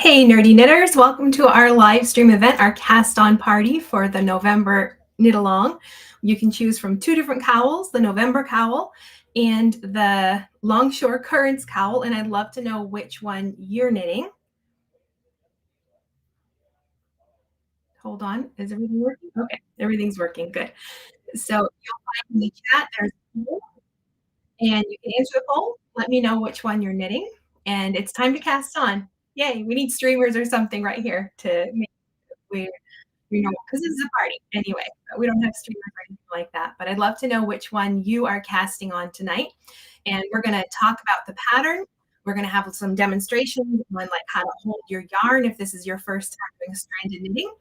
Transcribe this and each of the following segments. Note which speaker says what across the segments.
Speaker 1: Hey, nerdy knitters, welcome to our live stream event, our cast on party for the November knit along. You can choose from two different cowls, the November cowl and the Longshore Currents cowl, and I'd love to know which one you're knitting. Hold on, is everything working? Okay, everything's working, good. So you'll find in the chat, there's a poll, and you can answer the poll, let me know which one you're knitting, and it's time to cast on. Yay, we need streamers or something right here to make we because this is a party anyway. We don't have streamers or anything like that, but I'd love to know which one you are casting on tonight. And we're going to talk about the pattern. We're going to have some demonstrations on like how to hold your yarn if this is your first time doing stranded knitting.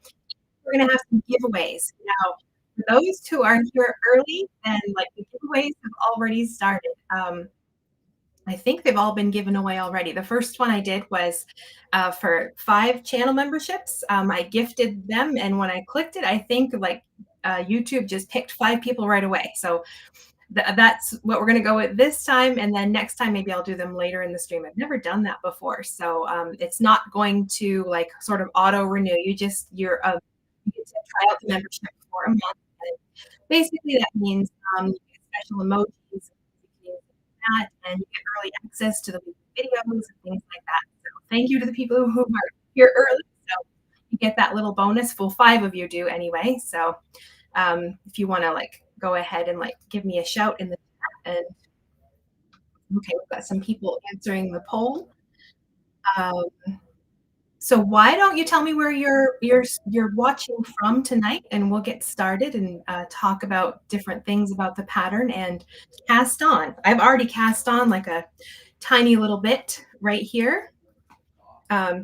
Speaker 1: We're going to have some giveaways. Now, for those who are here early, and like the giveaways have already started. I think they've all been given away already. The first one I did was for 5 channel memberships. I gifted them, and when I clicked it, I think like YouTube just picked 5 people right away. So that's what we're going to go with this time, and then next time maybe I'll do them later in the stream. I've never done that before, so it's not going to like sort of auto renew. You get to try out the membership for a month. And basically, that means you get special emojis and you get early access to the videos and things like that. So thank you to the people who are here early. So you get that little bonus. Well, 5 of you do anyway. So if you want to like go ahead and like give me a shout in the chat. And okay, we've got some people answering the poll. So why don't you tell me where you're watching from tonight, and we'll get started and talk about different things about the pattern and cast on. I've already cast on like a tiny little bit right here,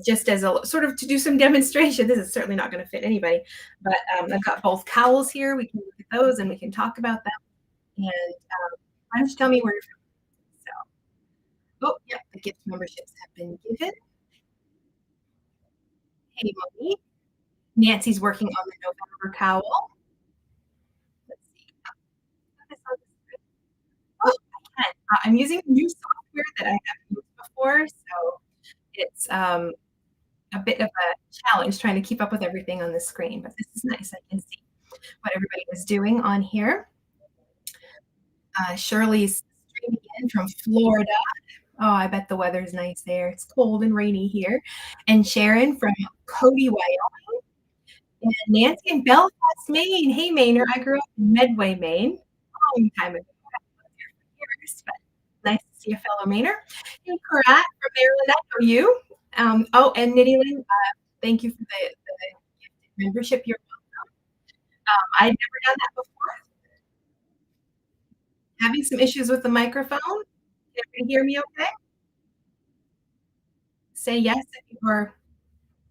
Speaker 1: just as a sort of to do some demonstration. This is certainly not going to fit anybody, but I've got both cowls here. We can look at those and we can talk about them. And why don't you tell me where you're from? So, oh, yeah, the gift memberships have been given. Hey, Monique. Nancy's working on the November cowl. Let's see. Oh, I can. I'm using new software that I haven't used before, so it's a bit of a challenge trying to keep up with everything on the screen, but this is nice. I can see what everybody is doing on here. Shirley's streaming in from Florida. Oh, I bet the weather's nice there. It's cold and rainy here. And Sharon from Cody, Wyoming. And Nancy in Belfast, Maine. Hey, Mainer. I grew up in Medway, Maine, a long time ago. I haven't lived here for years, but nice to see a fellow Mainer. Hey, Karat from Maryland. I know you. Oh, and Nittyland, thank you for the membership. You're welcome. I'd never done that before. Having some issues with the microphone. Can everybody hear me okay? Say yes or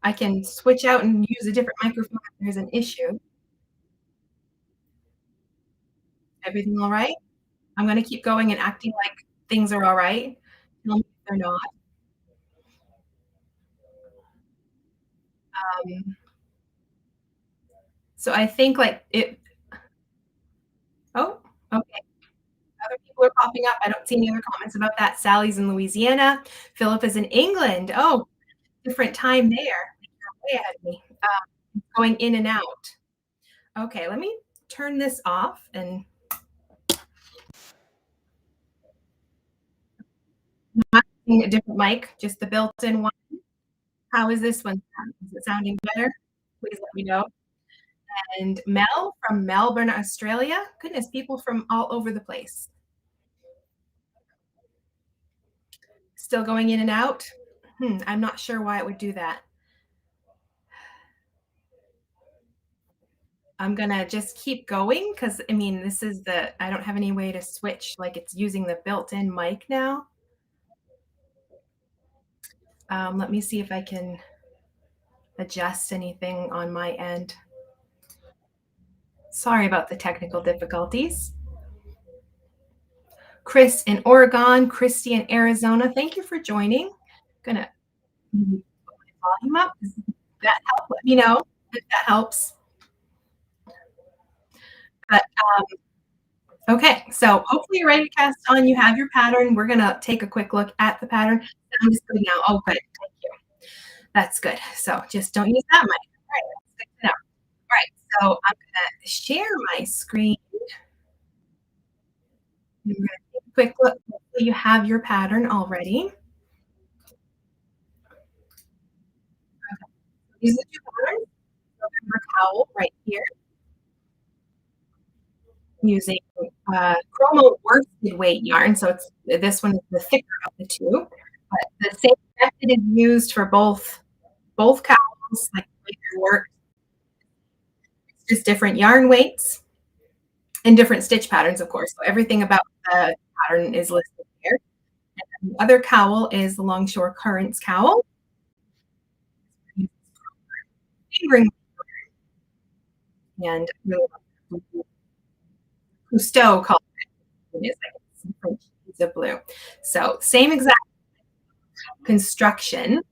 Speaker 1: I can switch out and use a different microphone if there's an issue. Everything all right? I'm going to keep going and acting like things are all right. Tell me if they're not. So I think like it. Oh, okay. Other people are popping up. I don't see any other comments about that. Sally's in Louisiana. Philip is in England. Oh, different time there. You're way ahead of me. Going in and out. Okay, let me turn this off and not using a different mic, just the built-in one. How is this one sound? Is it sounding better? Please let me know. And Mel from Melbourne, Australia. Goodness, people from all over the place. Still going in and out? I'm not sure why it would do that. I'm gonna just keep going because I mean, this is I don't have any way to switch, like it's using the built-in mic now. Let me see if I can adjust anything on my end. Sorry about the technical difficulties. Chris in Oregon, Christy in Arizona, thank you for joining. I'm gonna put my volume up. Does that help? Let me know if that helps. But okay, so hopefully you're ready to cast on. You have your pattern. We're gonna take a quick look at the pattern. Sound is good now. Oh, good. Thank you. That's good. So just don't use that much. All right, that's good to know. All right, so I'm gonna share my screen. And we're gonna take a quick look. Hopefully you have your pattern already. These are the two patterns. Remember Cowl right here using chromo worsted weight yarn. So it's this one is the thicker of the two, but the same method is used for both cowls, like the way they work. It's just different yarn weights and different stitch patterns, of course. So everything about the pattern is listed here. And the other cowl is the Longshore Currents cowl. Fingering and really Cousteau color is like some French shades of blue. So same exact construction.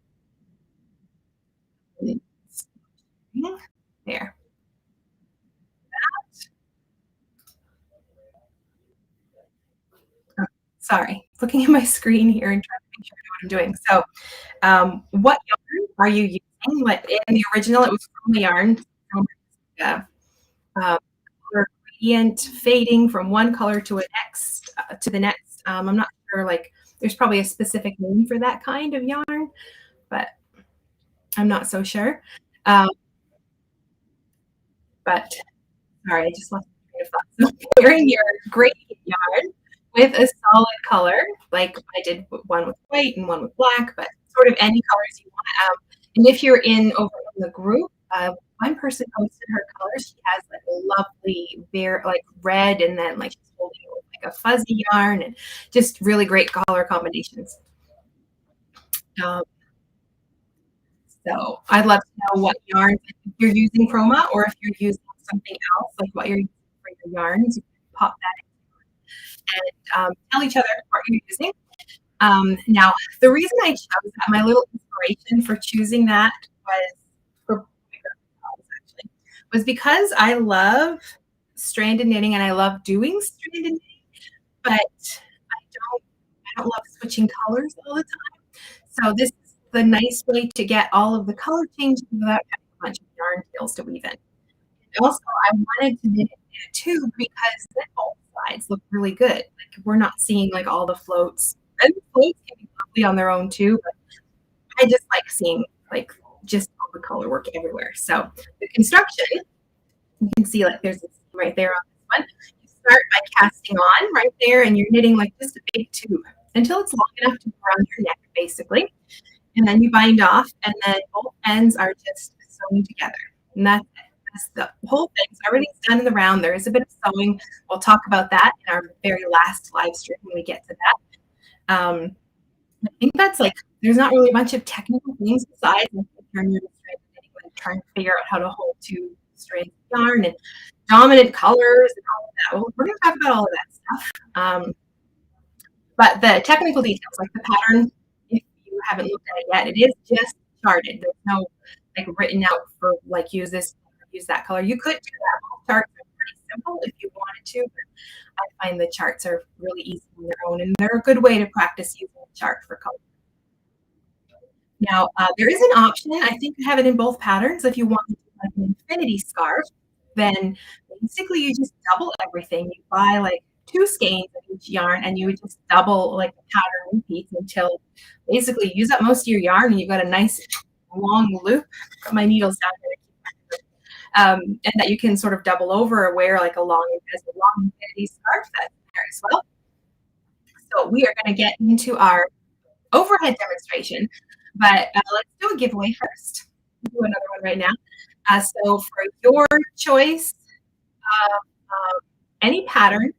Speaker 1: There. Oh, sorry, looking at my screen here and trying to make sure I know what I'm doing. So, what yarn are you using? What in the original it was from the yarn from color gradient fading from one color to to the next. I'm not sure. Like, there's probably a specific name for that kind of yarn, but I'm not so sure. Um, but sorry, I just lost my train of thought. So pairing your gradient yarn with a solid color, like I did one with white and one with black, but sort of any colors you want. And if you're in over in the group, one person posted her colors. She has like a lovely, very like red, and then like she's holding it with like a fuzzy yarn, and just really great color combinations. Um, so I'd love to know what yarns if you're using chroma or if you're using something else, like what you're using for your yarns. You can pop that in and tell each other what you're using. Now, the reason I chose that, my little inspiration for choosing that was for actually was because I love stranded knitting and I love doing stranded knitting, but I don't love switching colors all the time. So this is the nice way to get all of the color changes without having a bunch of yarn tails to weave in. And also, I wanted to knit it in a tube because then both sides look really good. Like we're not seeing like all the floats. And the floats can be lovely on their own too, but I just like seeing like just all the color work everywhere. So the construction, you can see like there's this right there on this one. You start by casting on right there, and you're knitting like just a big tube until it's long enough to go around your neck, basically. And then you bind off, and then both ends are just sewn together. And that's it. That's the whole thing. So everything's done in the round. There is a bit of sewing. We'll talk about that in our very last live stream when we get to that. I think that's like, there's not really a bunch of technical things besides trying to figure out how to hold two strands of yarn and dominant colors and all of that. Well, we're going to talk about all of that stuff. But the technical details, like the pattern, if you haven't looked at it yet, it is just charted. There's no like written out for like use this, use that color. You could do that. All charts are pretty simple if you wanted to, but I find the charts are really easy on their own, and they're a good way to practice using a chart for color. Now, there is an option. I think I have it in both patterns. If you want to do like an infinity scarf, then basically you just double everything. You buy like 2 skeins of each yarn, and you would just double like the pattern repeats until basically you use up most of your yarn, and you've got a nice long loop. Got my needles down here. And that you can sort of double over or wear like a long infinity scarf that's there as well. So we are going to get into our overhead demonstration, but let's do a giveaway first. We'll do another one right now. So for your choice of any pattern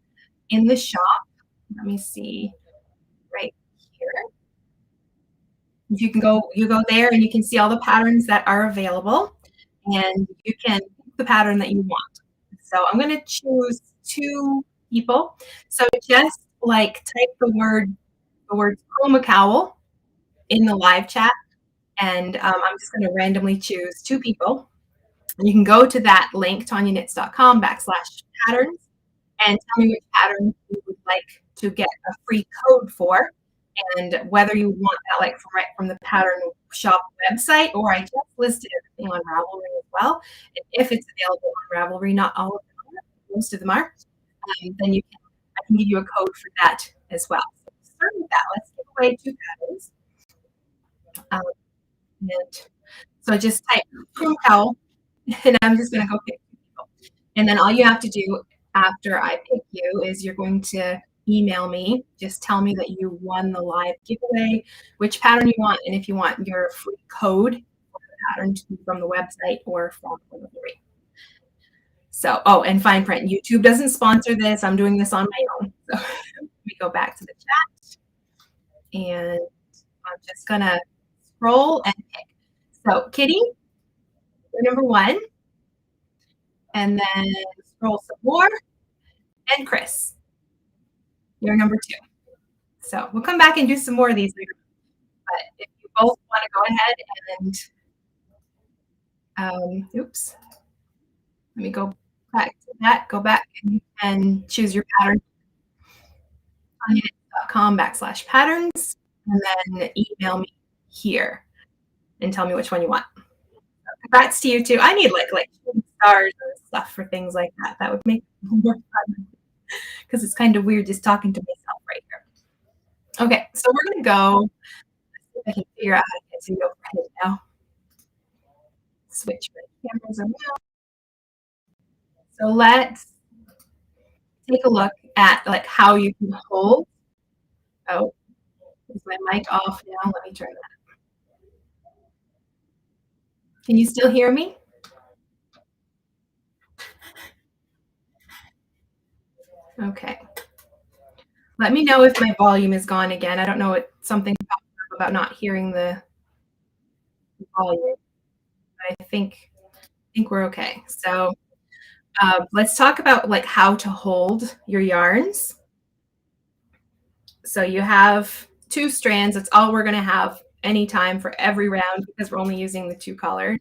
Speaker 1: in the shop, let me see right here. You go there and you can see all the patterns that are available, and you can pick the pattern that you want. So I'm going to choose 2 people. So just like type the word chroma cowl in the live chat, and I'm just going to randomly choose 2 people. And you can go to that link, tanyaknits.com/patterns, and tell me which pattern you would like to get a free code for. and whether you want that like from right from the pattern shop website, or I just listed everything on Ravelry as well. And if it's available on Ravelry, not all of them are, most of them are, then I can give you a code for that as well. So start with that. Let's give away two patterns. Um, and so just type Cowl, and I'm just going to go pick people. And then all you have to do after I pick you is you're going to email me. Just tell me that you won the live giveaway, which pattern you want, and if you want your free code for the pattern to be from the website or from the three. So, oh, and fine print. YouTube doesn't sponsor this. I'm doing this on my own. So we go back to the chat, and I'm just gonna scroll and pick. So, Kitty, you're number one, and then scroll some more, and Chris, you're number two. So we'll come back and do some more of these later. But if you both want to go ahead and, oops, let me go back to that. Go back and choose your pattern. .com/patterns, and then email me here and tell me which one you want. Congrats to you too. I need like stars and stuff for things like that. That would make it more fun because it's kind of weird just talking to myself right here. Okay, so we're gonna go. Let's see if I can figure out how to get to go ahead now. Switch my cameras around. So let's take a look at like how you can hold. Oh, is my mic off now? Let me turn that. Can you still hear me? Okay. Let me know if my volume is gone again. I don't know what something about not hearing the volume. I think we're okay. So let's talk about like how to hold your yarns. So you have 2 strands. That's all we're going to have anytime for every round because we're only using the 2 colors.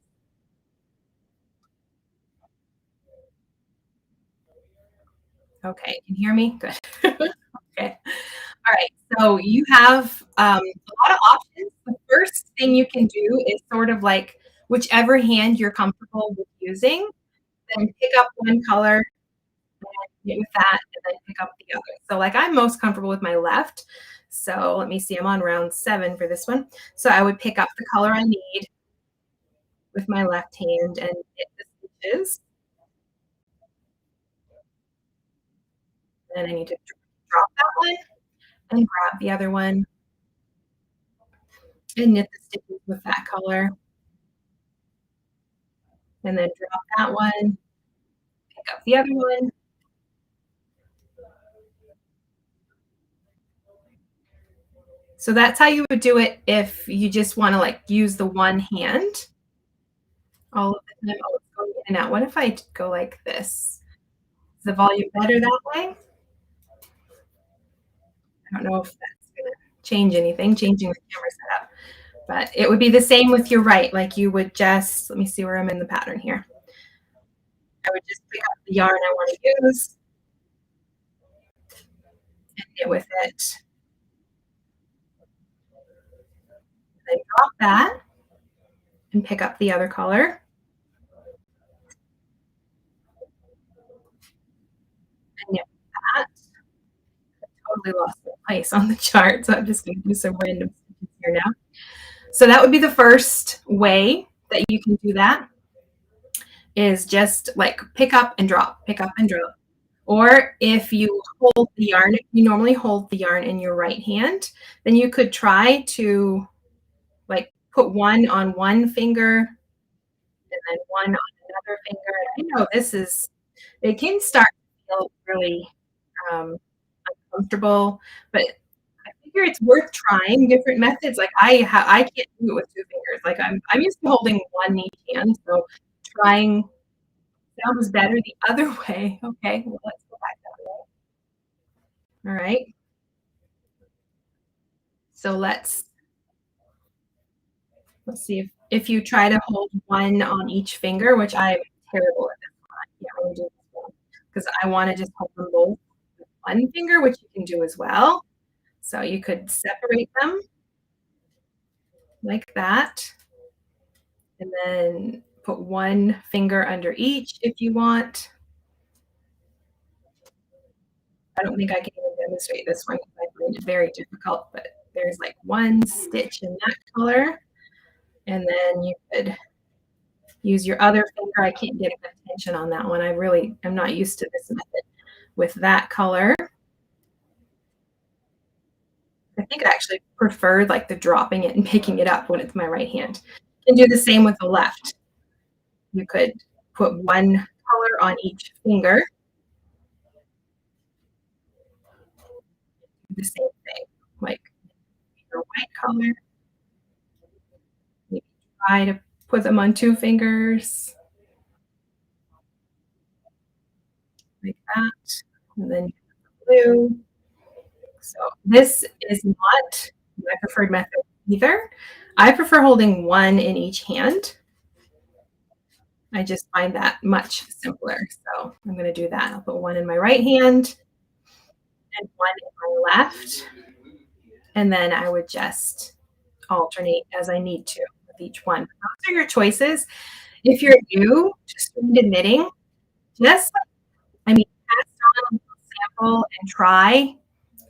Speaker 1: Okay, can you hear me? Good. Okay. All right. So you have a lot of options. The first thing you can do is sort of like whichever hand you're comfortable with using, then pick up one color and get with that, and then pick up the other. So like I'm most comfortable with my left. So let me see, I'm on round 7 for this one. So I would pick up the color I need with my left hand and hit the stitches. And then I need to drop that one and grab the other one and knit the stitches with that color. And then drop that one, pick up the other one. So that's how you would do it if you just want to like use the one hand all of the time. Oh, it's going in and out. What if I go like this? Is the volume better that way? I don't know if that's going to change anything, changing the camera setup. But it would be the same with your right. Like you would just, let me see where I'm in the pattern here. I would just pick up the yarn I want to use and knit with it. Then drop that and pick up the other color. And knit that. I totally lost my place on the chart, so I'm just going to do some random stitches here now. So that would be the first way that you can do that, is just like pick up and drop, pick up and drop. Or if you hold the yarn, if you normally hold the yarn in your right hand, then you could try to like put one on one finger and then one on another finger. I know it can start to feel really uncomfortable, but I figure it's worth trying different methods. Like I can't do it with 2 fingers. Like I'm used to holding one in each hand, so trying sounds better the other way. Okay, well, let's go back that way. All right. So let's see if you try to hold one on each finger, which I'm terrible at this one. I can't really do this one because I want to just hold them both with one finger, which you can do as well. So you could separate them like that, and then put one finger under each if you want. I don't think I can even demonstrate this one because I find it very difficult, but there's like one stitch in that color, and then you could use your other finger. I can't get enough tension on that one. I really am not used to this method with that color. I think I actually prefer like the dropping it and picking it up when it's my right hand. You can do the same with the left. You could put one color on each finger, do the same thing, like your white color. Maybe try to put them on two fingers like that, and then blue. So this is not my preferred method either. I prefer holding one in each hand. I just find that much simpler. So I'm going to do that. I'll put one in my right hand and one in my left. And then I would just alternate as I need to with each one. Those are your choices. If you're new to stranded knitting, just, I mean, pass on a sample and try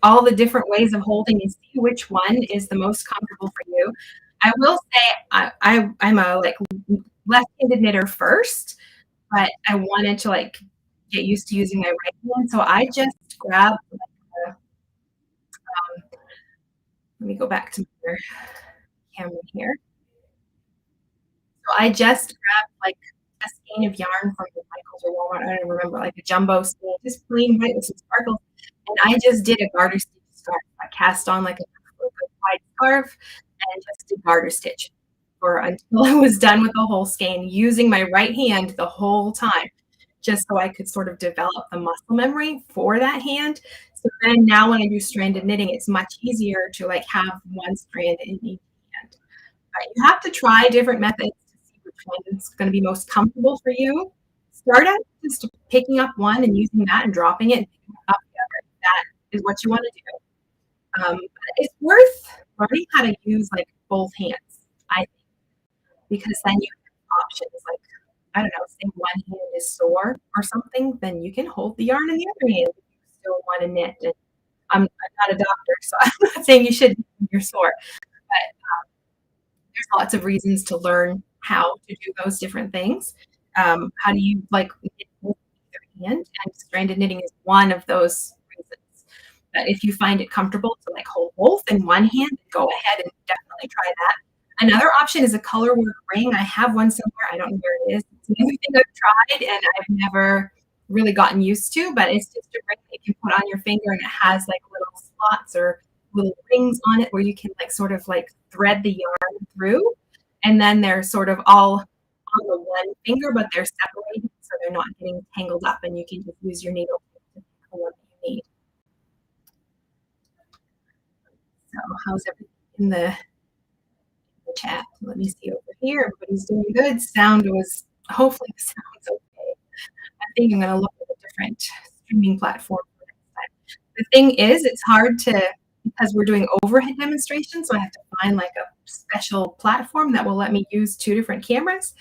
Speaker 1: all the different ways of holding and see which one is the most comfortable for you. I will say I'm a like left-handed knitter first, but I wanted to like get used to using my right hand. So I just grabbed like let me go back to my camera here. So I just grabbed like a skein of yarn from the Michaels or Walmart. I don't remember, like a jumbo skein, just plain white with some sparkles. And I just did a garter stitch scarf. I cast on like a wide scarf and just did garter stitch for until I was done with the whole skein, using my right hand the whole time, just so I could sort of develop the muscle memory for that hand. So then now when I do stranded knitting, it's much easier to like have one strand in each hand. But you have to try different methods to see which one is going to be most comfortable for you. Start out just picking up one and using that and dropping it and picking up the other. That is what you want to do. It's worth learning how to use like both hands, I think, because then you have options. Like, I don't know, say one hand is sore or something, then you can hold the yarn in the other hand if you still want to knit. And I'm not a doctor, so I'm not saying you should when you're sore, but there's lots of reasons to learn how to do those different things. How do you like knit with either hand? And stranded knitting is one of those reasons. But if you find it comfortable to like hold both in one hand, go ahead and definitely try that. Another option is a color work ring. I have one somewhere. I don't know where it is. It's another thing I've tried and I've never really gotten used to, but it's just a ring that you can put on your finger and it has like little slots or little rings on it where you can like sort of like thread the yarn through. And then they're sort of all on the one finger, but they're separated so they're not getting tangled up and you can just use your needle to pick the one that you need. So how's everything in the chat? Let me see over here. Everybody's doing good. Sound was, hopefully the sound's okay. I think I'm going to look at a different streaming platform for next time. The thing is, it's hard to, because we're doing overhead demonstrations, so I have to find like a special platform that will let me use two different cameras.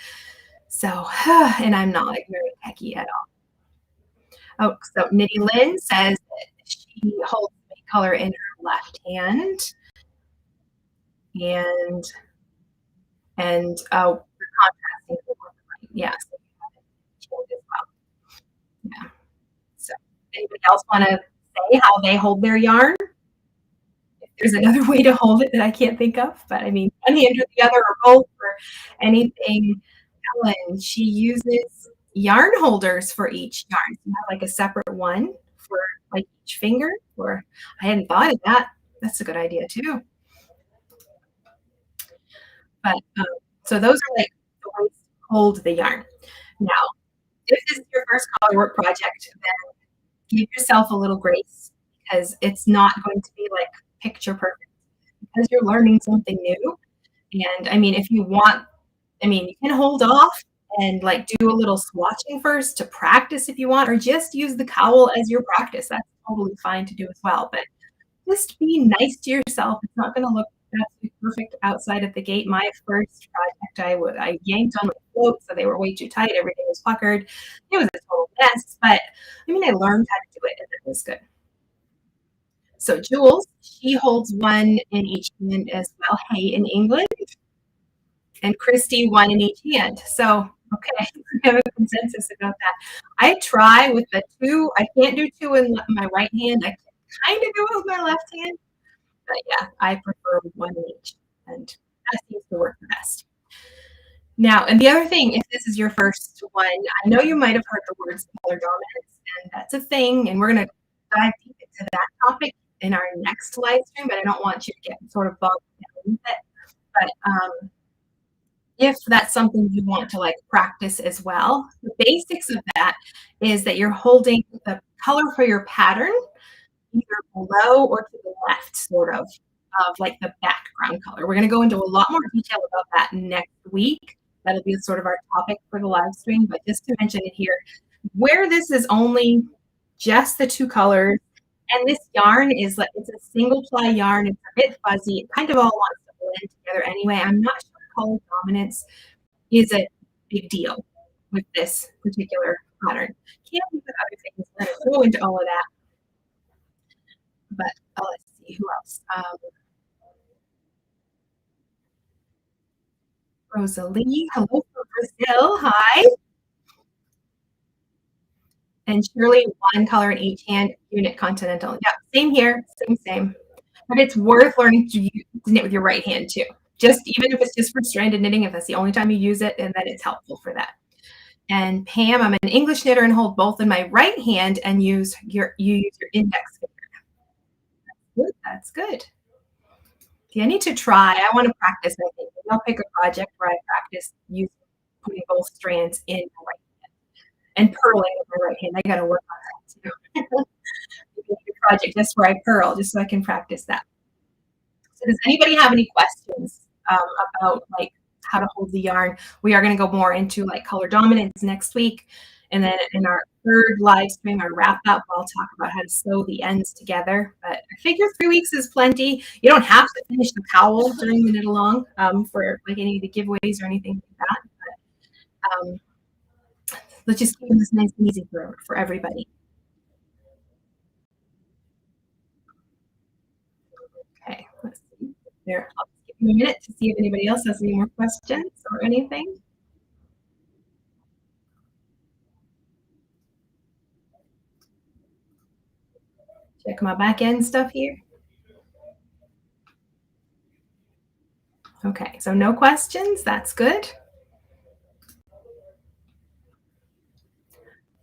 Speaker 1: So, and I'm not like very techy at all. Oh, so Nitty Lynn says that she holds the color in her left hand. And contrasting the one right. Yeah, so you have it as well. Yeah. So anybody else want to say how they hold their yarn? If there's another way to hold it that I can't think of, but I mean, one hand or the other or both or anything. Ellen, she uses yarn holders for each yarn. You have like a separate one for like each finger. Or I hadn't thought of that. That's a good idea too. But so those are like the ways to hold the yarn. Now, if this is your first color work project, then give yourself a little grace because it's not going to be like picture perfect because you're learning something new. And I mean, if you want, I mean, you can hold off and like do a little swatching first to practice if you want, or just use the cowl as your practice. That's totally fine to do as well. But just be nice to yourself. It's not gonna look absolutely perfect outside of the gate. My first project, I yanked on my float, so they were way too tight. Everything was puckered. It was a total mess, but I mean, I learned how to do it, and it was good. So Jules, she holds one in each hand as well. Hey, in England, and Christy one in each hand. So okay, we have a consensus about that. I try with the two. I can't do two in my right hand. I can kind of do it with my left hand, but yeah, I prefer one in each, and that seems to work the best. Now, and the other thing, if this is your first one, I know you might have heard the words color dominance, and that's a thing, and we're going to dive deep into that topic in our next live stream, but I don't want you to get sort of bogged down with it. But if that's something you want to like practice as well, the basics of that is that you're holding the color for your pattern either below or to the left, sort of like the background color. We're going to go into a lot more detail about that next week. That'll be sort of our topic for the live stream, but just to mention it here, where this is only just the two colors, and this yarn is like, it's a single ply yarn, it's a bit fuzzy, it kind of all wants to blend together anyway. I'm not sure color dominance is a big deal with this particular pattern. Can't be with other things. We're going to go into all of that. But let's see who else. Rosalie, hello from Brazil. Hi. And Shirley, one color in each hand, unit continental. Yeah, same here, same. But it's worth learning to knit with your right hand too. Just even if it's just for stranded knitting, if that's the only time you use it, and then it's helpful for that. And Pam, I'm an English knitter and hold both in my right hand and you use your index finger. That's good. Yeah, I need to try. I want to practice. I think I'll pick a project where I practice putting both strands in my right hand and purling with my right hand. I got to work on that too. A project just where I purl, just so I can practice that. So does anybody have any questions about like how to hold the yarn? We are going to go more into like color dominance next week. And then in our third live stream, our wrap up, I'll talk about how to sew the ends together. But I figure 3 weeks is plenty. You don't have to finish the cowl during the knit along for like any of the giveaways or anything like that. But let's just keep this nice and easy for everybody. Okay, let's see. There, I'll just give you a minute to see if anybody else has any more questions or anything. Check my back end stuff here. Okay, so no questions. That's good.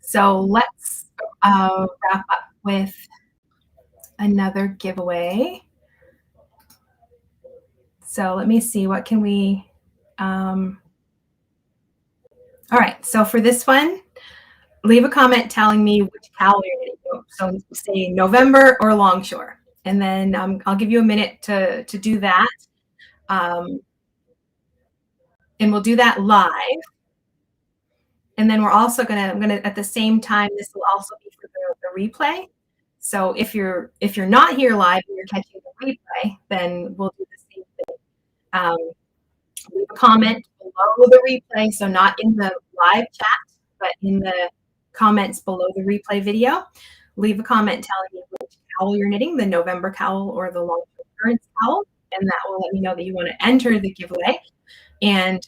Speaker 1: So let's wrap up with another giveaway. So let me see, what can we, all right, so for this one, leave a comment telling me which cowl you're going to do. So say November or Longshore. And then I'll give you a minute to do that. And we'll do that live. And then we're also I'm gonna at the same time, this will also be for the replay. So if you're not here live and you're catching the replay, then we'll do the same thing. Leave a comment below the replay, so not in the live chat, but in the comments below the replay video. Leave a comment telling me which cowl you're knitting, the November cowl or the Longshore Currents cowl, and that will let me know that you want to enter the giveaway. And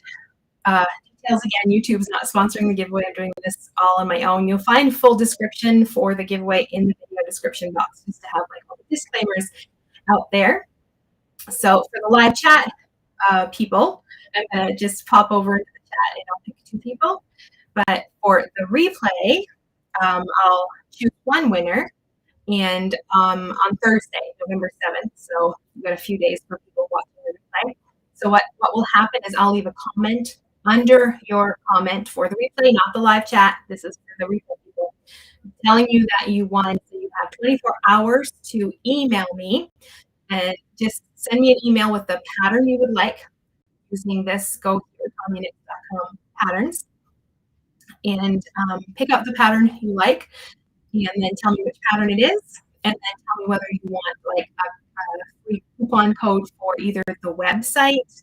Speaker 1: details again, YouTube's not sponsoring the giveaway. I'm doing this all on my own. You'll find full description for the giveaway in the video description box, just to have like all the disclaimers out there. So for the live chat people, I'm gonna just pop over into the chat and I'll pick 2 people. But for the replay, I'll choose one winner, and on Thursday, November 7th. So we've got a few days for people watching the replay. So what will happen is I'll leave a comment under your comment for the replay, not the live chat. This is for the replay people, telling you that you won. So you have 24 hours to email me, and just send me an email with the pattern you would like using this go to community.com patterns, and pick up the pattern you like, and then tell me which pattern it is. and then tell me whether you want like a free coupon code for either the website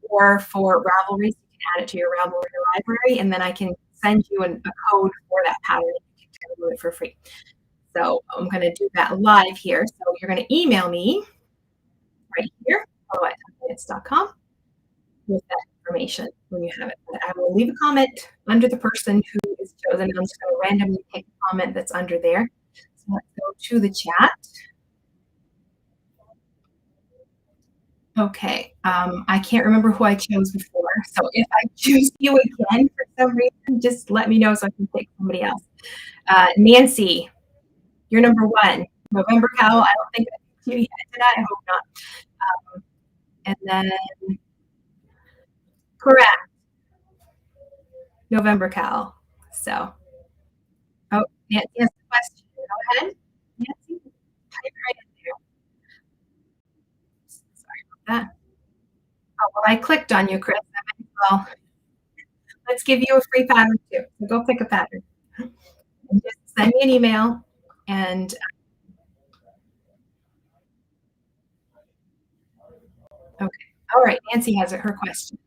Speaker 1: or for Ravelry. So you can add it to your Ravelry library, and then I can send you a code for that pattern. You can do it for free. So I'm going to do that live here. So you're going to email me right here, hello@10minutes.com, with that information when you have it. But I will leave a comment under the person who is chosen. I'm just going to randomly pick a comment that's under there. So let's go to the chat. Okay. I can't remember who I chose before. So if I choose you again for some reason, just let me know so I can pick somebody else. Nancy, you're number one. November Cowl. I don't think I picked you yet, did I? I hope not. And then, correct, November Cowl. So, oh, Nancy has a question. Go ahead. Nancy, type right in there. Sorry about that. Oh, well, I clicked on you, Chris. Well, let's give you a free pattern too. So go pick a pattern. And just send me an email and okay. All right. Nancy has her question.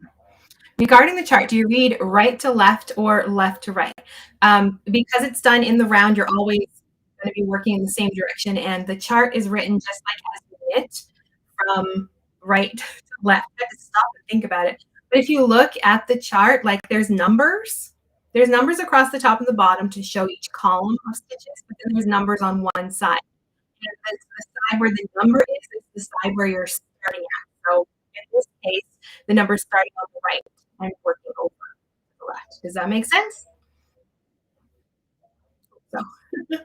Speaker 1: Regarding the chart, do you read right to left or left to right? Because it's done in the round, you're always going to be working in the same direction, and the chart is written just like as you knit from right to left. I have to stop and think about it. But if you look at the chart, like there's numbers. There's numbers across the top and the bottom to show each column of stitches, but then there's numbers on one side. And the side where the number is the side where you're starting at. So in this case, the number is starting on the right and working over to the left. Does that make sense? So, okay,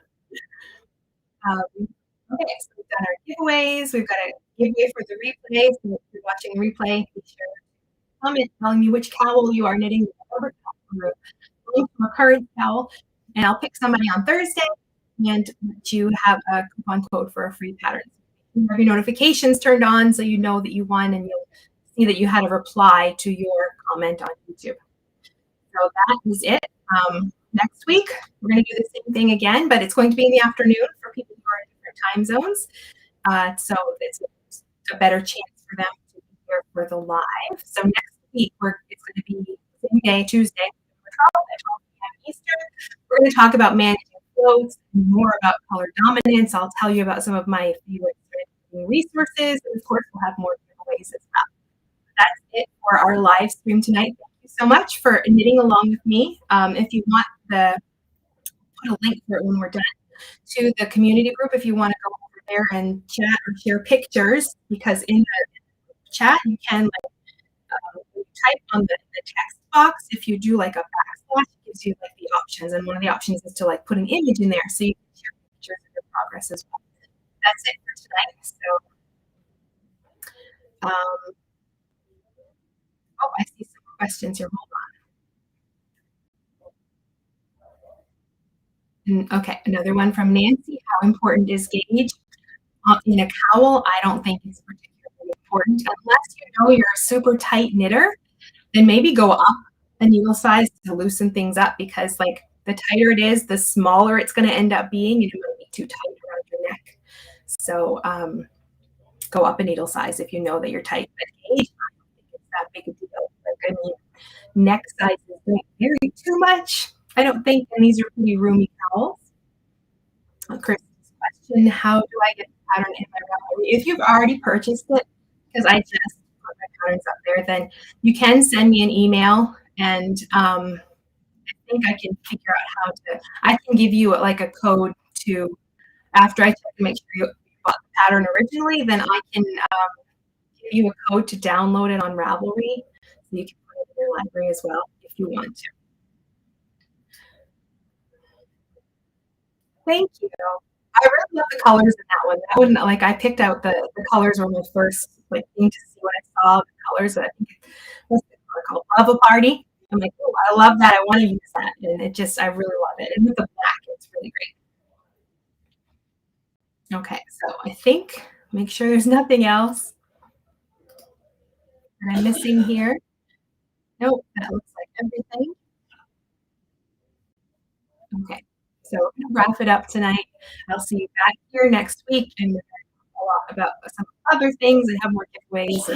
Speaker 1: so we've done our giveaways. We've got a giveaway for the replay. So if you're watching a replay, be sure to comment telling me which cowl you are knitting, or link from a current cowl, and I'll pick somebody on Thursday and let you have a coupon code for a free pattern. You have your notifications turned on so you know that you won, and you'll see that you had a reply to your comment on YouTube. So that is it. Next week, we're going to do the same thing again, but it's going to be in the afternoon for people who are in different time zones. So it's a better chance for them to be here for the live. So next week, it's going to be the same day, Tuesday, at 12 p.m. Eastern. We're going to talk about managing floats, more about color dominance. I'll tell you about some of my favorite resources. And of course, we'll have more giveaways as well. That's it for our live stream tonight. Thank you so much for knitting along with me. If you want put a link for it when we're done to the community group if you want to go over there and chat or share pictures, because in the chat you can type on the text box. If you do like a backslash, it gives you like the options, and one of the options is to like put an image in there so you can share pictures of your progress as well. That's it for tonight. So oh, I see some questions here. Hold on. Okay, another one from Nancy. How important is gauge in a cowl? I don't think it's particularly important unless you know you're a super tight knitter. Then maybe go up a needle size to loosen things up, because like the tighter it is, the smaller it's going to end up being, and it might be too tight around your neck. So go up a needle size if you know that you're tight. But gauge, I don't think it's that big a deal. Like, I mean, neck size is vary too much, I don't think, and these are pretty roomy cowls. Chris's question, how do I get the pattern in my Ravelry? If you've already purchased it, because I just put my patterns up there, then you can send me an email, and I think I can figure out how to, I can give you like a code to, after I check to make sure you bought the pattern originally, then I can give you a code to download it on Ravelry, so you can put it in your library as well if you want to. Thank you. I really love the colors in that one. That one, like I picked out the colors were my first like thing to see when I saw the colors. I think it was called Lava Party. I'm like, oh, I love that. I want to use that, and it just I really love it. And with the black, it's really great. Okay, so I think make sure there's nothing else that I'm missing here. Nope, that looks like everything. Okay, So we're gonna wrap it up tonight. I'll see you back here next week, and we're gonna talk a lot about some other things and have more giveaways.